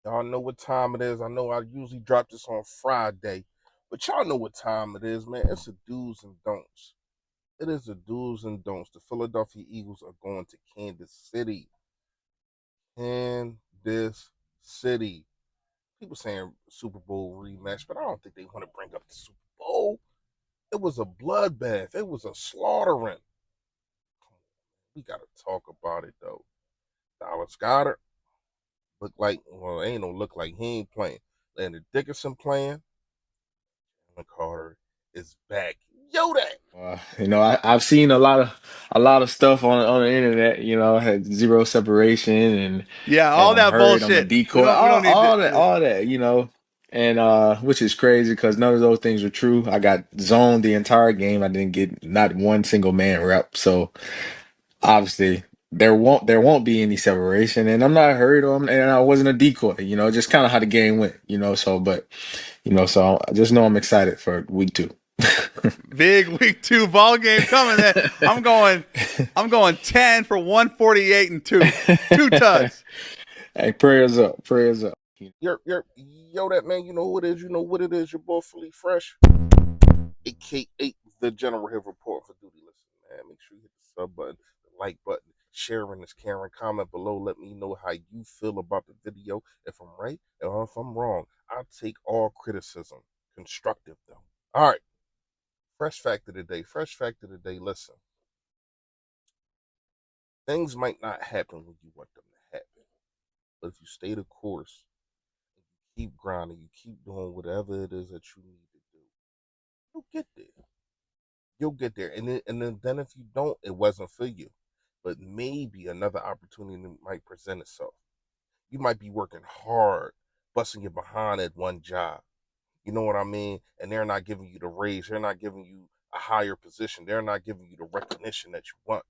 Y'all know what time it is. I know I usually drop this on Friday, but y'all know what time it is, man. It's a do's and don'ts. It is a do's and don'ts. The Philadelphia Eagles are going to Kansas City. Kansas City. People saying Super Bowl rematch, but I don't think they want to bring up the Super Bowl. It was a bloodbath. It was a slaughtering. We got to talk about it, though. Dallas Goedert look like, well, ain't no look like he ain't playing. Landon Dickerson playing. Carter is back. Yo, that. I've seen a lot of stuff on the internet. Had zero separation Yeah, and all I'm that hurt. I'm a bullshit. We decoy. don't we All don't need all that, to, all that. And which is crazy because none of those things were true. I got zoned the entire game. I didn't get not one single man rep. So obviously there won't be any separation, and I'm not hurt and I wasn't a decoy. Just kind of how the game went. So I just know I'm excited for week two. big week 2 ball game coming. Then I'm going 10 for 148 and two tuds. Hey, prayers up, prayers up. Yo, that man. You know who it is. You know what it is. Your boy fully fresh. AKA the General here report for duty. Listen, man. Make sure you hit the sub button, the like button, sharing this Karen. Comment below. Let me know how you feel about the video. If I'm right or if I'm wrong, I'll take all criticism. Constructive though. All right. Fresh fact of the day. Fresh fact of the day. Listen, things might not happen when you want them to happen, but if you stay the course, keep grinding, you keep doing whatever it is that you need to do, you'll get there. You'll get there. And then if you don't, it wasn't for you. But maybe another opportunity might present itself. You might be working hard, busting your behind at one job. You know what I mean? And they're not giving you the raise. They're not giving you a higher position. They're not giving you the recognition that you want.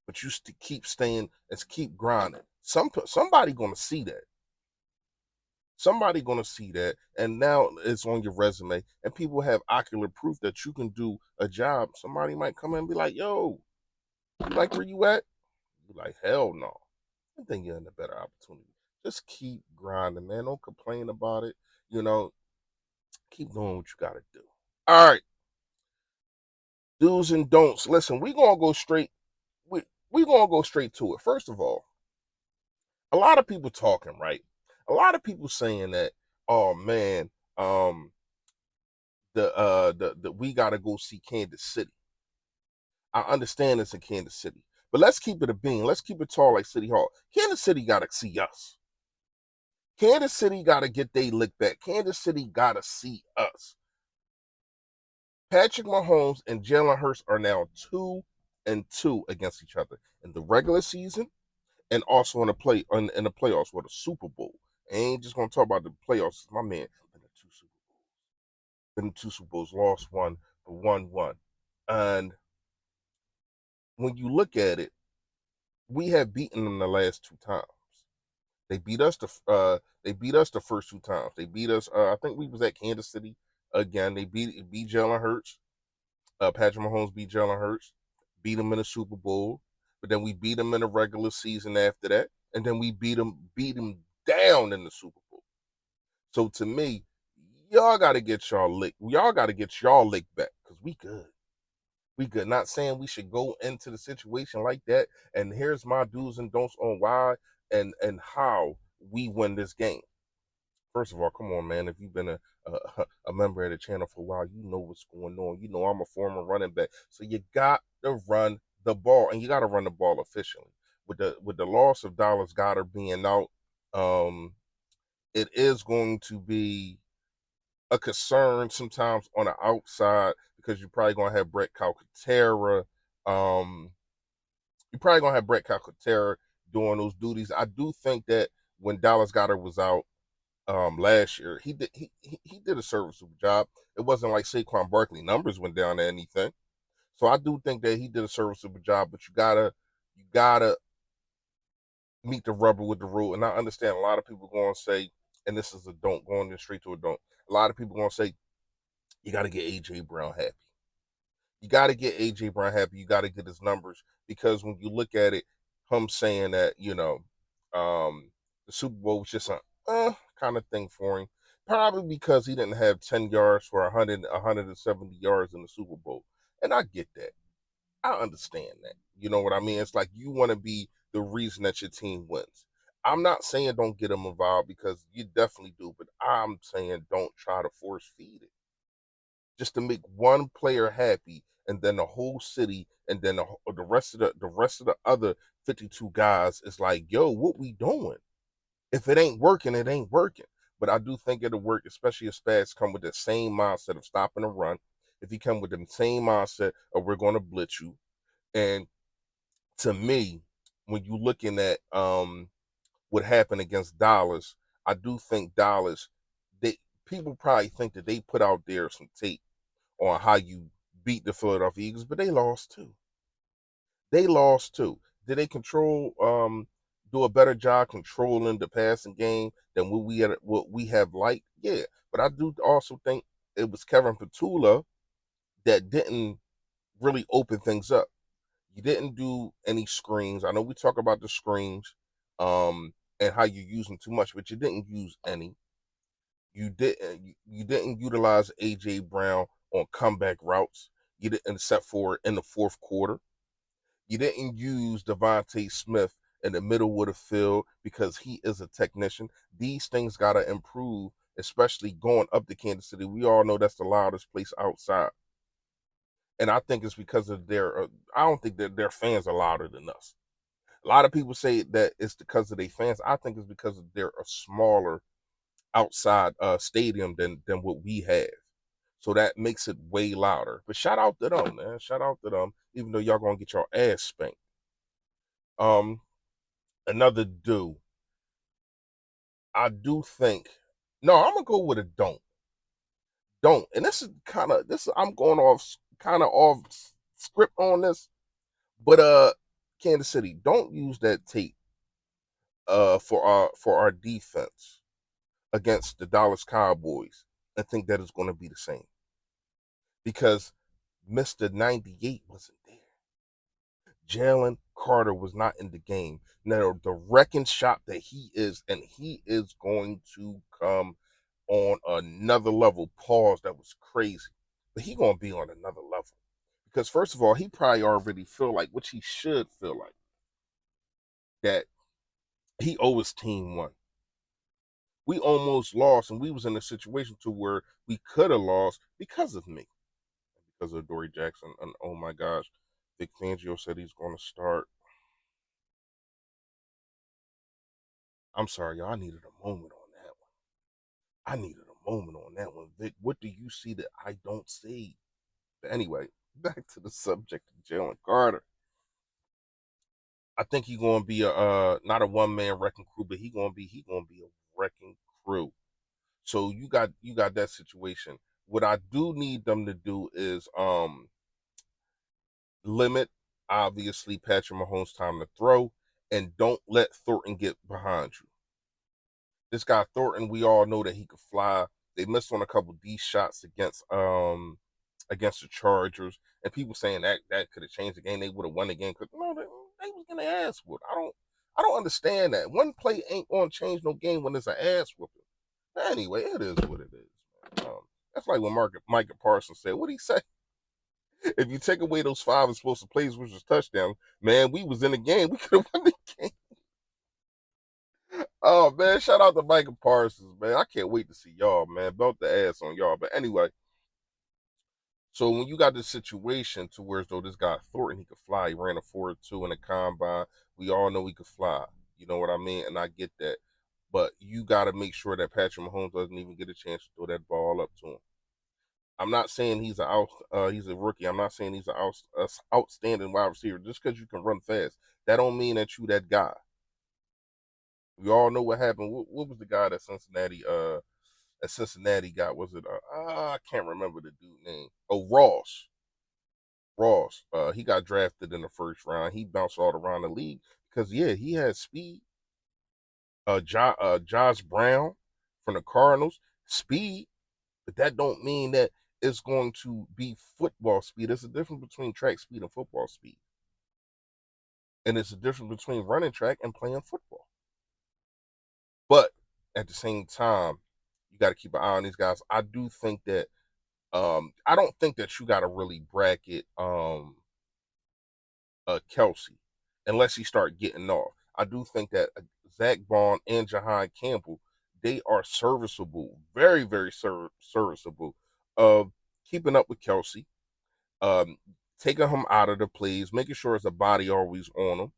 But you keep staying and keep grinding. Somebody gonna see that. Somebody gonna see that, and now it's on your resume, and people have ocular proof that you can do a job. Somebody might come in and be like, "Yo, you like where you at?" You like, "Hell no." I think you're in a better opportunity. Just keep grinding, man. Don't complain about it. You know, keep doing what you gotta do. All right, do's and don'ts. Listen, we gonna go straight. We gonna go straight to it. First of all, a lot of people talking, right? A lot of people saying that, oh man, um, the we gotta go see Kansas City. I understand it's in Kansas City, but let's keep it a bean. Let's keep it tall like City Hall. Kansas City gotta see us. Kansas City gotta get they lick back. Kansas City gotta see us. Patrick Mahomes and Jalen Hurts are now 2-2 against each other in the regular season and also in the playoffs or the Super Bowl. I ain't just gonna talk about the playoffs. My man been in two Super Bowls, lost one, but won one. And when you look at it, we have beaten them the last two times. They beat us the first two times. They beat us. I think we was at Kansas City again. They beat Jalen Hurts. Patrick Mahomes beat Jalen Hurts. Beat him in the Super Bowl. But then we beat him in the regular season after that, and then we beat him down in the Super Bowl. So to me, y'all got to get y'all lick. Y'all got to get y'all lick back because we good. We good. Not saying we should go into the situation like that. And here's my do's and don'ts on why and how we win this game. First of all, come on, man. If you've been a member of the channel for a while, you know what's going on. You know I'm a former running back, so you got to run the ball, and you got to run the ball efficiently. With the loss of Dallas Goedert being out, um, it is going to be a concern sometimes on the outside because you're probably gonna have Brett Calcaterra. Um, you're probably gonna have Brett Calcaterra doing those duties. I do think that when Dallas Goddard was out last year, he did a serviceable job. It wasn't like Saquon Barkley numbers went down or anything. So I do think that he did a serviceable job, but you gotta meet the rubber with the road. And I understand a lot of people going to say, and this is a don't going straight to a don't. A lot of people going to say you got to get AJ Brown happy. You got to get AJ Brown happy. You got to get his numbers because when you look at it, him saying that the Super Bowl was just kind of thing for him. Probably because he didn't have 10 yards for 170 yards in the Super Bowl. And I get that. I understand that. You know what I mean? It's like you want to be the reason that your team wins. I'm not saying don't get them involved because you definitely do, but I'm saying don't try to force feed it just to make one player happy, and then the whole city, and then the rest of the other 52 guys is like, yo, what we doing? If it ain't working, it ain't working. But I do think it'll work, especially if Spags come with the same mindset of stopping the run. If he come with the same mindset of we're going to blitz you, and to me, when you looking at what happened against Dallas, I do think Dallas, they people probably think that they put out there some tape on how you beat the Philadelphia Eagles, but they lost too. They lost too. Did they do a better job controlling the passing game than what we have liked? Yeah. But I do also think it was Kevin Petula that didn't really open things up. You didn't do any screens. I know we talk about the screens, and how you use them too much, but you didn't use any. You didn't utilize AJ Brown on comeback routes. You didn't, except for in the fourth quarter. You didn't use Devontae Smith in the middle of the field because he is a technician. These things gotta improve, especially going up to Kansas City. We all know that's the loudest place outside, and I think it's because of their. I don't think that their fans are louder than us. A lot of people say that it's because of their fans. I think it's because of they're a smaller outside stadium than what we have. So that makes it way louder. But shout out to them, man. Shout out to them, even though y'all gonna get your ass spanked. Um, Another do. I do think. No, I'm gonna go with a don't. Don't. And this is I'm going off kind of off script on this, but Kansas City, don't use that tape for our defense against the Dallas Cowboys and think that it's going to be the same because Mr. 98 wasn't there. Jalen Carter was not in the game. Now, the wrecking shot that he is, and he is going to come on another level. Pause, that was crazy. But he going to be on another level. Because, first of all, he probably already feel like, which he should feel like, that he owes his team one. We almost lost, and we was in a situation to where we could have lost because of me, because of Dory Jackson. And oh my gosh, Vic Fangio said he's going to start. I'm sorry, y'all. I needed a moment on that one. I needed a moment on that one, Vic. What do you see that I don't see? But anyway, back to the subject of Jalen Carter. I think he's gonna be a not a one man wrecking crew, but he gonna be a wrecking crew. So you got that situation. What I do need them to do is limit obviously Patrick Mahomes' time to throw, and don't let Thornton get behind you. This guy Thornton, we all know that he could fly. They missed on a couple D shots against the Chargers, and people saying that could have changed the game. They would have won the game. Cause no, they was getting their ass whooped. I don't understand that. One play ain't gonna change no game when there's an ass whooping. But anyway, it is what it is. That's like when Micah Parsons said, "What would he say? If you take away those five explosive plays, which was touchdowns, man, we was in the game. We could have won the game." Oh man, shout out to Micah Parsons, man. I can't wait to see y'all, man. Belt the ass on y'all. But anyway, so when you got this situation to where as though this guy Thornton, he could fly. He ran a 4.2 in the combine. We all know he could fly. You know what I mean? And I get that. But you got to make sure that Patrick Mahomes doesn't even get a chance to throw that ball up to him. I'm not saying he's a rookie. I'm not saying he's an outstanding wide receiver. Just because you can run fast, that don't mean that you that guy. We all know what happened. What was the guy that Cincinnati got? Was it I can't remember the dude name. Oh, Ross. Ross. He got drafted in the first round. He bounced all around the league because yeah, he had speed. Josh Brown from the Cardinals, speed, but that don't mean that it's going to be football speed. There's a difference between track speed and football speed, and it's a difference between running track and playing football. But at the same time, you got to keep an eye on these guys. I do think that I don't think that you got to really bracket Kelsey unless he start getting off. I do think that Zach Bond and Jahan Campbell, they are serviceable, very very serviceable. Uh, Keeping up with Kelsey, um, taking him out of the plays, making sure his body always on him.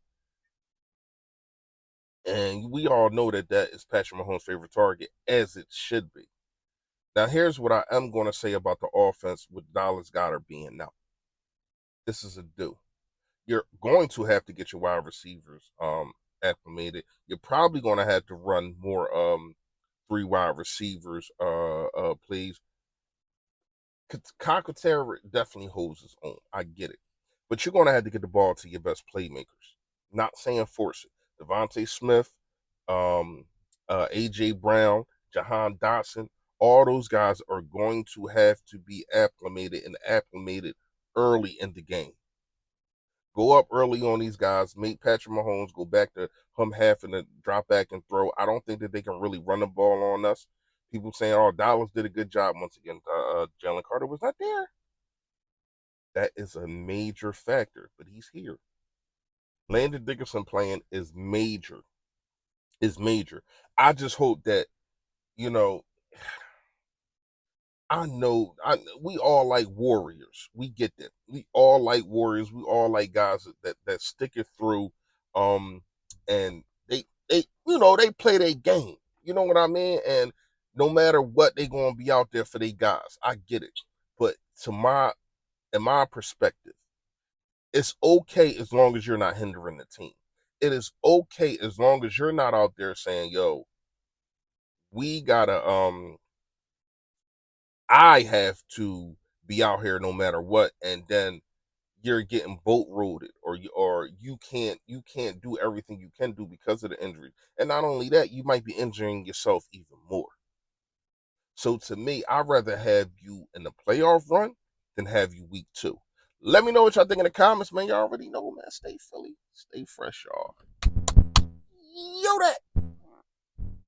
And we all know that that is Patrick Mahomes' favorite target, as it should be. Now, here's what I am going to say about the offense with Dallas Goedert being out. This is a do. You're going to have to get your wide receivers acclimated. You're probably going to have to run more three wide receivers plays. Concatera definitely holds his own. I get it. But you're going to have to get the ball to your best playmakers. Not saying force it. Devontae Smith, um, A.J. Brown, Jahan Dotson, all those guys are going to have to be acclimated early in the game. Go up early on these guys. Make Patrick Mahomes go back to him having to drop back and throw. I don't think that they can really run the ball on us. People saying, "Oh, Dallas did a good job once again." Jalen Carter was not there. That is a major factor, but he's here. Landon Dickerson playing is major. Is major. I just hope that you know we all like warriors. We get that. We all like warriors. We all like guys that stick it through. Um, and they play their game. You know what I mean? And no matter what, they gonna be out there for their guys. I get it. But in my perspective, it's okay as long as you're not hindering the team. It is okay as long as you're not out there saying, "Yo, we gotta I have to be out here no matter what," and then you're getting boat roaded, or you can't do everything you can do because of the injury. And not only that, you might be injuring yourself even more. So to me, I'd rather have you in the playoff run than have you week 2. Let me know what y'all think in the comments, man. Y'all already know, man. Stay Philly, stay fresh, y'all. Yo, that.